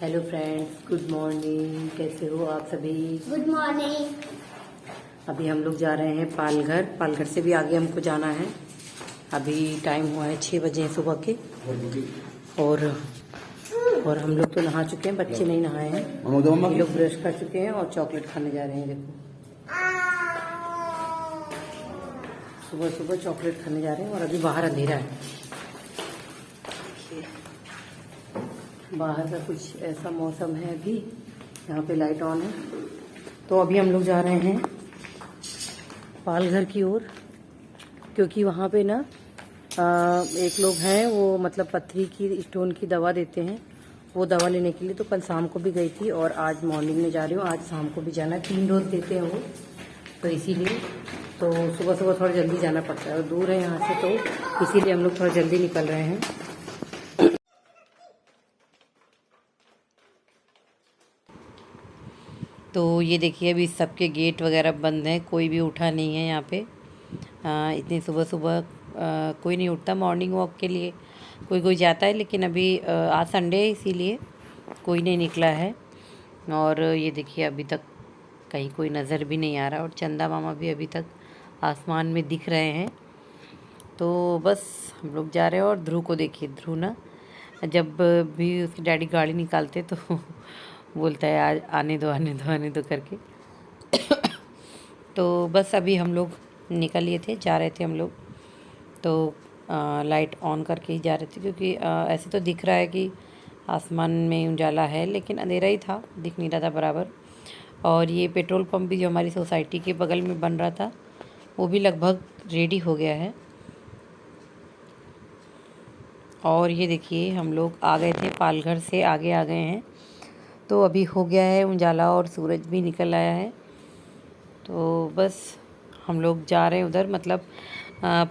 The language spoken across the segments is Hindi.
Hello friends, good morning. कैसे हो आप सभी? Good morning. अभी हम लोग जा रहे हैं पालघर। पालघर से भी आगे हमको जाना है। अभी टाइम हुआ है 6 बजे सुबह के। और हम लोग तो नहा चुके हैं, बच्चे नहीं नहाए हैं। ये लोग ब्रश कर चुके हैं और चॉकलेट खाने जा रहे हैं। देखो, सुबह सुबह चॉकलेट खाने जा रहे हैं और अभी बाहर अंधेरा है। बाहर का कुछ ऐसा मौसम है अभी। यहाँ पे लाइट ऑन है। तो अभी हम लोग जा रहे हैं पालघर की ओर, क्योंकि वहाँ पे ना एक लोग हैं, वो मतलब पथरी की स्टोन की दवा देते हैं। वो दवा लेने के लिए तो कल शाम को भी गई थी और आज मॉर्निंग में जा रही हूँ। आज शाम को भी जाना है। 3 डोज देते हैं वो, तो इसीलिए तो सुबह सुबह थोड़ा जल्दी जाना पड़ता है और दूर है यहाँ से, तो इसीलिए हम लोग थोड़ा जल्दी निकल रहे हैं। तो ये देखिए, अभी सबके गेट वगैरह बंद हैं, कोई भी उठा नहीं है यहाँ पे। इतनी सुबह सुबह कोई नहीं उठता मॉर्निंग वॉक के लिए। कोई कोई जाता है, लेकिन अभी आज संडे है इसीलिए कोई नहीं निकला है। और ये देखिए, अभी तक कहीं कोई नज़र भी नहीं आ रहा और चंदा मामा भी अभी तक आसमान में दिख रहे हैं। तो बस हम लोग जा रहे हैं। और ध्रुव को देखिए, ध्रुव ना जब भी उसके डैडी गाड़ी निकालते तो बोलता है आज आने दो आने दो आने दो करके। तो बस अभी हम लोग निकल लिए थे, जा रहे थे हम लोग। तो लाइट ऑन करके ही जा रहे थे, क्योंकि ऐसे तो दिख रहा है कि आसमान में उजाला है, लेकिन अंधेरा ही था, दिख नहीं रहा था बराबर। और ये पेट्रोल पंप भी जो हमारी सोसाइटी के बगल में बन रहा था, वो भी लगभग रेडी हो गया है। और ये देखिए, हम लोग आ गए थे, पालघर से आगे आ गए हैं। तो अभी हो गया है उजाला और सूरज भी निकल आया है। तो बस हम लोग जा रहे हैं उधर। मतलब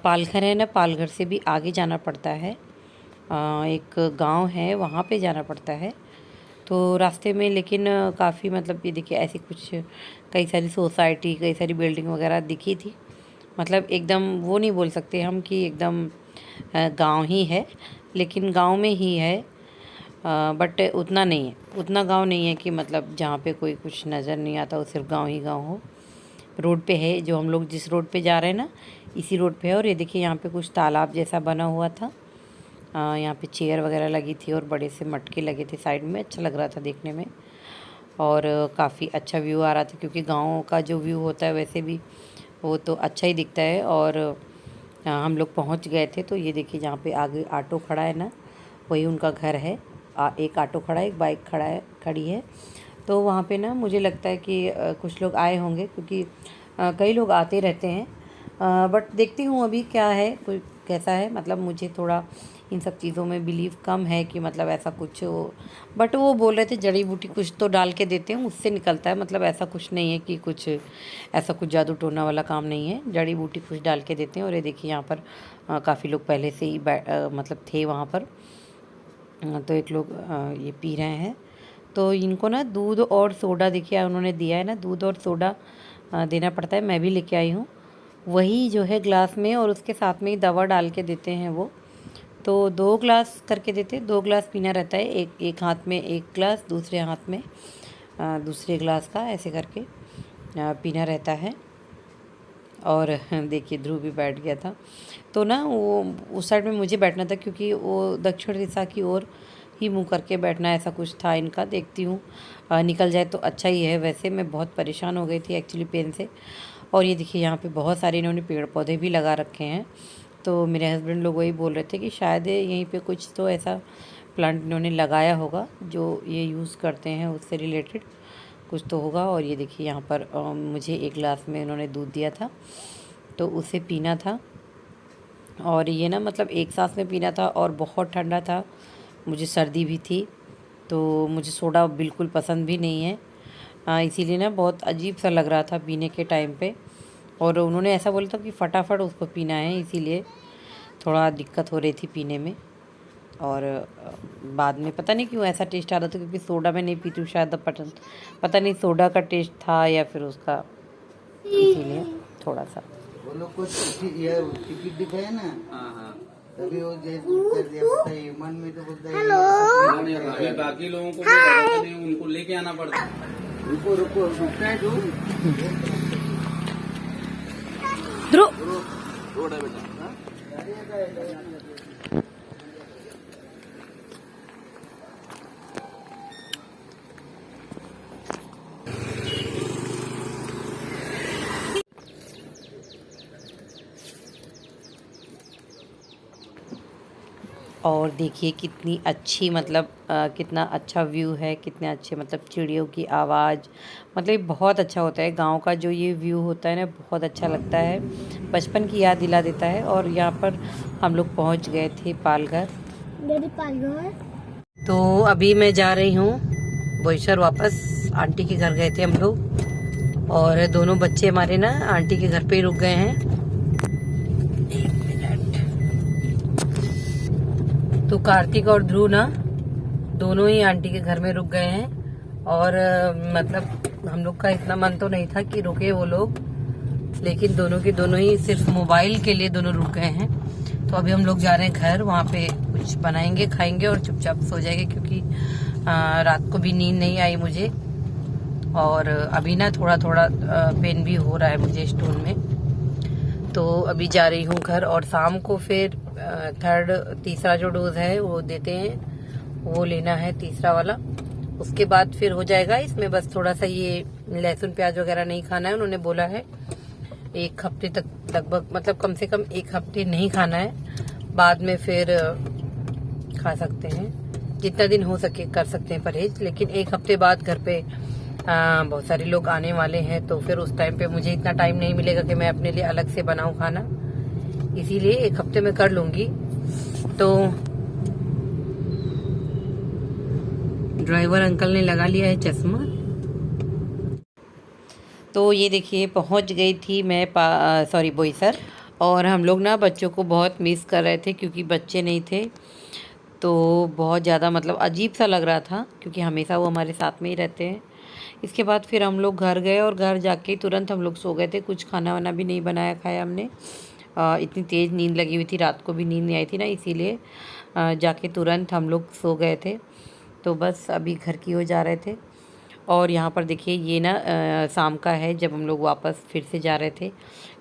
पालघर है ना, पालघर से भी आगे जाना पड़ता है। एक गांव है, वहाँ पे जाना पड़ता है। तो रास्ते में लेकिन काफ़ी, मतलब ये देखिए, ऐसी कुछ कई सारी सोसाइटी, कई सारी बिल्डिंग वगैरह दिखी थी। मतलब एकदम वो नहीं बोल सकते हम कि एकदम गांव ही है, लेकिन गांव में ही है। बट उतना नहीं है, उतना गांव नहीं है कि मतलब जहाँ पे कोई कुछ नज़र नहीं आता, वो सिर्फ गांव ही गांव हो। रोड पे है, जो हम लोग जिस रोड पे जा रहे हैं ना, इसी रोड पे है। और ये देखिए, यहाँ पे कुछ तालाब जैसा बना हुआ था। यहाँ पे चेयर वगैरह लगी थी और बड़े से मटके लगे थे साइड में। अच्छा लग रहा था देखने में, और काफ़ी अच्छा व्यू आ रहा था, क्योंकि गाँव का जो व्यू होता है वैसे भी वो तो अच्छा ही दिखता है। और हम लोग पहुँच गए थे। तो ये देखिए, जहाँ पे आगे ऑटो खड़ा है ना, वही उनका घर है। एक ऑटो खड़ा है, एक बाइक खड़ी है। तो वहाँ पे ना मुझे लगता है कि कुछ लोग आए होंगे, क्योंकि कई लोग आते रहते हैं। बट देखती हूँ अभी क्या है, कोई कैसा है। मतलब मुझे थोड़ा इन सब चीज़ों में बिलीव कम है कि मतलब ऐसा कुछ हो। बट वो बोल रहे थे जड़ी बूटी कुछ तो डाल के देते हैं, उससे निकलता है। मतलब ऐसा कुछ नहीं है कि कुछ ऐसा कुछ जादू टोना वाला काम नहीं है। जड़ी बूटी कुछ डाल के देते हैं। और ये देखिए, यहाँ पर काफ़ी लोग पहले से ही मतलब थे वहाँ पर। तो एक लोग ये पी रहे हैं। तो इनको ना दूध और सोडा, देखिए उन्होंने दिया है ना, दूध और सोडा देना पड़ता है। मैं भी लेके आई हूँ वही जो है ग्लास में, और उसके साथ में ही दवा डाल के देते हैं वो। तो 2 ग्लास करके देते, 2 ग्लास पीना रहता है। एक हाथ में 1 ग्लास, दूसरे हाथ में दूसरे ग्लास का, ऐसे करके पीना रहता है। और देखिए, ध्रुव भी बैठ गया था। तो ना वो उस साइड में मुझे बैठना था, क्योंकि वो दक्षिण दिशा की ओर ही मुंह करके बैठना, ऐसा कुछ था इनका। देखती हूँ निकल जाए तो अच्छा ही है। वैसे मैं बहुत परेशान हो गई थी एक्चुअली पेन से। और ये देखिए, यहाँ पे बहुत सारे इन्होंने पेड़ पौधे भी लगा रखे हैं। तो मेरे हस्बैंड लोग वही बोल रहे थे कि शायद यहीं पे कुछ तो ऐसा प्लांट इन्होंने लगाया होगा जो ये यूज़ करते हैं, उससे रिलेटेड कुछ तो होगा। और ये देखिए, यहाँ पर मुझे 1 गिलास में इन्होंने दूध दिया था, तो उसे पीना था। और ये ना मतलब एक सांस में पीना था, और बहुत ठंडा था, मुझे सर्दी भी थी। तो मुझे सोडा बिल्कुल पसंद भी नहीं है। इसीलिए ना बहुत अजीब सा लग रहा था पीने के टाइम पे। और उन्होंने ऐसा बोला था कि फटाफट उसको पीना है, इसीलिए थोड़ा दिक्कत हो रही थी पीने में। और बाद में पता नहीं क्यों ऐसा टेस्ट आ रहा था, क्योंकि सोडा में नहीं पीती हूँ शायद, पता नहीं सोडा का टेस्ट था या फिर उसका, इसीलिए थोड़ा सा। वो लोग को ये टिकट दिखाया ना। हाँ हाँ। तभी वो कर दिया बोलता है, मन में तो बोलता है अभी बाकी लोगों को भी बताते नहीं, उनको लेके आना पड़ता है। रुको रुको रुकता है तू ध्रुव रोड है बेटा। और देखिए कितनी अच्छी मतलब कितना अच्छा व्यू है, कितने अच्छे मतलब चिड़ियों की आवाज़, मतलब ये बहुत अच्छा होता है। गांव का जो ये व्यू होता है ना, बहुत अच्छा लगता है, बचपन की याद दिला देता है। और यहाँ पर हम लोग पहुँच गए थे पालघर। तो अभी मैं जा रही हूँ बोईसर वापस। आंटी के घर गए थे हम लोग, और दोनों बच्चे हमारे ना आंटी के घर पे ही रुक गए हैं। तो कार्तिक और ध्रुव ना दोनों ही आंटी के घर में रुक गए हैं। और मतलब हम लोग का इतना मन तो नहीं था कि रुके वो लोग, लेकिन दोनों के दोनों ही सिर्फ मोबाइल के लिए दोनों रुक गए हैं। तो अभी हम लोग जा रहे हैं घर, वहाँ पे कुछ बनाएंगे खाएंगे और चुपचाप सो जाएंगे, क्योंकि रात को भी नींद नहीं आई मुझे। और अभी ना थोड़ा थोड़ा पेन भी हो रहा है मुझे स्टोन में। तो अभी जा रही हूँ घर, और शाम को फिर तीसरा जो डोज है वो देते हैं, वो लेना है तीसरा वाला। उसके बाद फिर हो जाएगा। इसमें बस थोड़ा सा ये लहसुन प्याज वगैरह नहीं खाना है, उन्होंने बोला है 1 हफ्ते तक, लगभग मतलब कम से कम 1 हफ्ते नहीं खाना है, बाद में फिर खा सकते हैं, जितना दिन हो सके कर सकते हैं परहेज। लेकिन 1 हफ्ते बाद घर पे बहुत सारे लोग आने वाले हैं, तो फिर उस टाइम पे मुझे इतना टाइम नहीं मिलेगा कि मैं अपने लिए अलग से बनाऊं खाना, इसीलिए 1 हफ्ते में कर लूंगी। तो ड्राइवर अंकल ने लगा लिया है चश्मा। तो ये देखिए पहुंच गई थी मैं बोईसर। और हम लोग ना बच्चों को बहुत मिस कर रहे थे, क्योंकि बच्चे नहीं थे, तो बहुत ज़्यादा मतलब अजीब सा लग रहा था, क्योंकि हमेशा वो हमारे साथ में ही रहते हैं। इसके बाद फिर हम लोग घर गए, और घर जाके तुरंत हम लोग सो गए थे। कुछ खाना वाना भी नहीं बनाया खाया हमने, इतनी तेज़ नींद लगी हुई थी, रात को भी नींद नहीं आई थी ना, इसीलिए जाके तुरंत हम लोग सो गए थे। तो बस अभी घर की ओर जा रहे थे। और यहाँ पर देखिए ये ना शाम का है, जब हम लोग वापस फिर से जा रहे थे,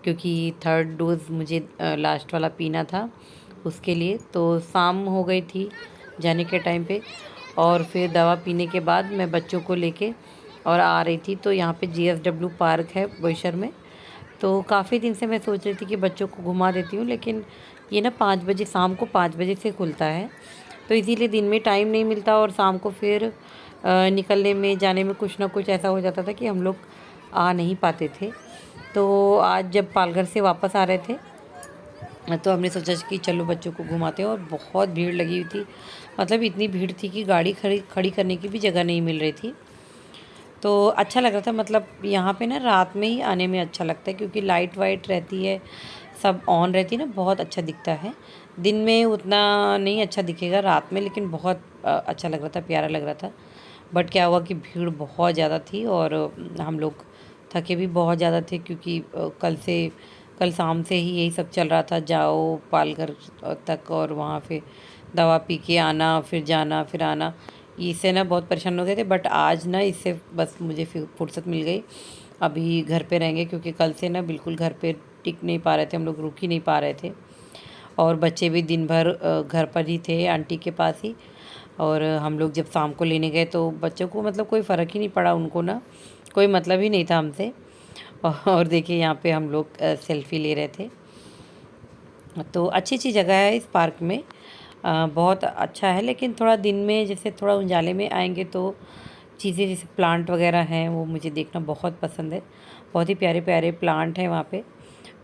क्योंकि 3rd डोज़ मुझे लास्ट वाला पीना था उसके लिए। तो शाम हो गई थी जाने के टाइम पे, और फिर दवा पीने के बाद मैं बच्चों को लेके और आ रही थी। तो यहाँ पे GSW पार्क है बोईसर में। तो काफ़ी दिन से मैं सोच रही थी कि बच्चों को घुमा देती हूँ, लेकिन ये ना 5 बजे, शाम को 5 बजे से खुलता है, तो इसीलिए दिन में टाइम नहीं मिलता, और शाम को फिर निकलने में जाने में कुछ ना कुछ ऐसा हो जाता था कि हम लोग आ नहीं पाते थे। तो आज जब पालघर से वापस आ रहे थे, तो हमने सोचा कि चलो बच्चों को घुमाते हैं। और बहुत भीड़ लगी हुई थी, मतलब इतनी भीड़ थी कि गाड़ी खड़ी करने की भी जगह नहीं मिल रही थी। तो अच्छा लग रहा था, मतलब यहाँ पे ना रात में ही आने में अच्छा लगता है, क्योंकि लाइट वाइट रहती है, सब ऑन रहती है ना, बहुत अच्छा दिखता है। दिन में उतना नहीं अच्छा दिखेगा, रात में लेकिन बहुत अच्छा लग रहा था, प्यारा लग रहा था। बट क्या हुआ कि भीड़ बहुत ज़्यादा थी, और हम लोग थके भी बहुत ज़्यादा थे, क्योंकि कल शाम से ही यही सब चल रहा था, जाओ पालघर तक और वहाँ पे दवा पी के आना, फिर जाना फिर आना, इससे ना बहुत परेशान हो गए थे। बट आज ना इससे बस मुझे फुर्सत मिल गई। अभी घर पे रहेंगे, क्योंकि कल से ना बिल्कुल घर पे टिक नहीं पा रहे थे हम लोग, रुक ही नहीं पा रहे थे। और बच्चे भी दिन भर घर पर ही थे आंटी के पास ही। और हम लोग जब शाम को लेने गए, तो बच्चों को मतलब कोई फ़र्क ही नहीं पड़ा, उनको ना कोई मतलब ही नहीं था हमसे। और देखिए यहाँ पे हम लोग सेल्फ़ी ले रहे थे। तो अच्छी अच्छी जगह है इस पार्क में, बहुत अच्छा है। लेकिन थोड़ा दिन में जैसे थोड़ा उजाले में आएंगे, तो चीज़ें जैसे प्लांट वगैरह हैं वो मुझे देखना बहुत पसंद है। बहुत ही प्यारे प्यारे प्लांट हैं वहाँ पे।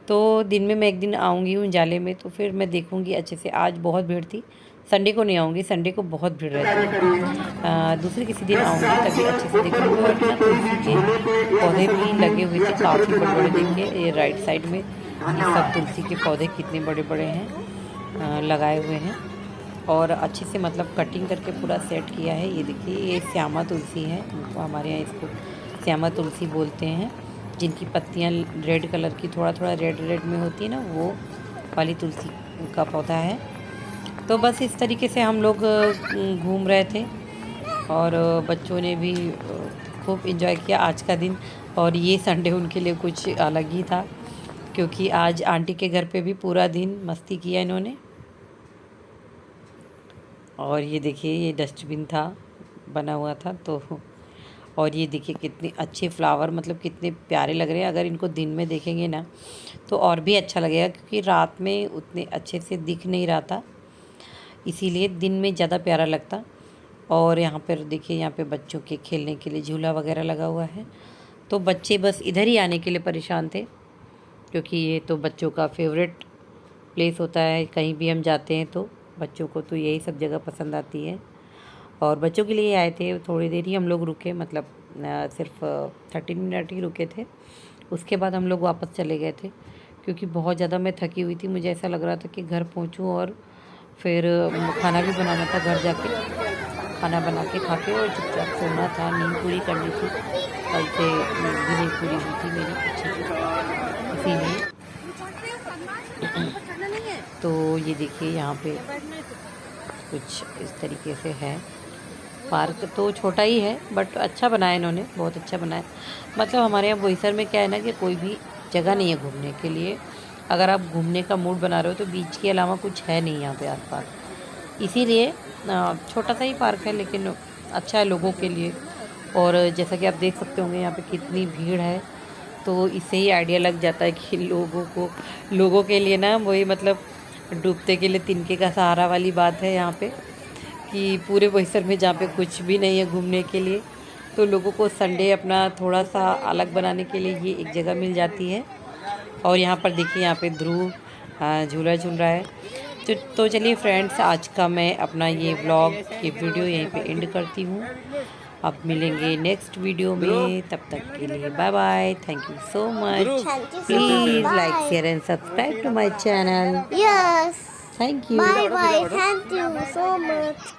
तो दिन में मैं एक दिन आऊँगी उजाले में, तो फिर मैं देखूँगी अच्छे से। आज बहुत भीड़ थी, संडे को नहीं आऊँगी, संडे को बहुत भीड़ रहती है। दूसरे किसी दिन आऊँगी तभी अच्छे से देखूँगी। और ना तुलसी के पौधे भी लगे हुए थे काफ़ी बड़े बड़े, देखिए ये राइट साइड में ये सब तुलसी के पौधे कितने बड़े बड़े हैं, लगाए हुए हैं। और अच्छे से मतलब कटिंग करके पूरा सेट किया है। ये देखिए ये श्यामा तुलसी है, हमारे यहाँ इसको श्यामा तुलसी बोलते हैं, जिनकी पत्तियाँ रेड कलर की थोड़ा थोड़ा रेड रेड में होती है ना, वो वाली तुलसी का पौधा है। तो बस इस तरीके से हम लोग घूम रहे थे और बच्चों ने भी खूब एंजॉय किया आज का दिन। और ये संडे उनके लिए कुछ अलग ही था, क्योंकि आज आंटी के घर पे भी पूरा दिन मस्ती किया इन्होंने। और ये देखिए ये डस्टबिन था, बना हुआ था तो। और ये देखिए कितने अच्छे फ्लावर, मतलब कितने प्यारे लग रहे हैं। अगर इनको दिन में देखेंगे ना तो और भी अच्छा लगेगा, क्योंकि रात में उतने अच्छे से दिख नहीं रहा था, इसीलिए दिन में ज़्यादा प्यारा लगता। और यहाँ पर देखिए, यहाँ पे बच्चों के खेलने के लिए झूला वगैरह लगा हुआ है। तो बच्चे बस इधर ही आने के लिए परेशान थे, क्योंकि ये तो बच्चों का फेवरेट प्लेस होता है। कहीं भी हम जाते हैं तो बच्चों को तो यही सब जगह पसंद आती है। और बच्चों के लिए आए थे, थोड़ी देर ही हम लोग रुके, मतलब सिर्फ 30 मिनट ही रुके थे। उसके बाद हम लोग वापस चले गए थे, क्योंकि बहुत ज़्यादा मैं थकी हुई थी। मुझे ऐसा लग रहा था कि घर पहुंचूं और फिर खाना भी बनाना था, घर जाके खाना बना के खा के और चुपचाप सोना था, नींद पूरी करनी थी। कल से नींद भी नहीं पूरी हुई थी मेरी अच्छे से, इसीलिए। तो ये देखिए यहाँ पे कुछ इस तरीके से है। पार्क तो छोटा ही है बट अच्छा बनाया इन्होंने, बहुत अच्छा बनाया। मतलब हमारे यहाँ बोईसर में क्या है ना कि कोई भी जगह नहीं है घूमने के लिए। अगर आप घूमने का मूड बना रहे हो तो बीच के अलावा कुछ है नहीं यहाँ पे आसपास, इसीलिए छोटा सा ही पार्क है, लेकिन अच्छा है लोगों के लिए। और जैसा कि आप देख सकते होंगे यहाँ पे कितनी भीड़ है, तो इससे ही आइडिया लग जाता है कि लोगों के लिए ना वही, मतलब डूबते के लिए तिनके का सहारा वाली बात है यहाँ पे, कि पूरे बोईसर में जहाँ पे कुछ भी नहीं है घूमने के लिए, तो लोगों को संडे अपना थोड़ा सा अलग बनाने के लिए ये एक जगह मिल जाती है। और यहाँ पर देखिए, यहाँ पे ध्रुव झूला झूल रहा है। तो चलिए फ्रेंड्स, आज का मैं अपना ये व्लॉग, ये वीडियो यहीं पे एंड करती हूँ। अब मिलेंगे नेक्स्ट वीडियो में, तब तक के लिए bye bye. Thank you so much. Please like, share and subscribe to my channel. Yes. Thank you. Bye bye. Thank you so much.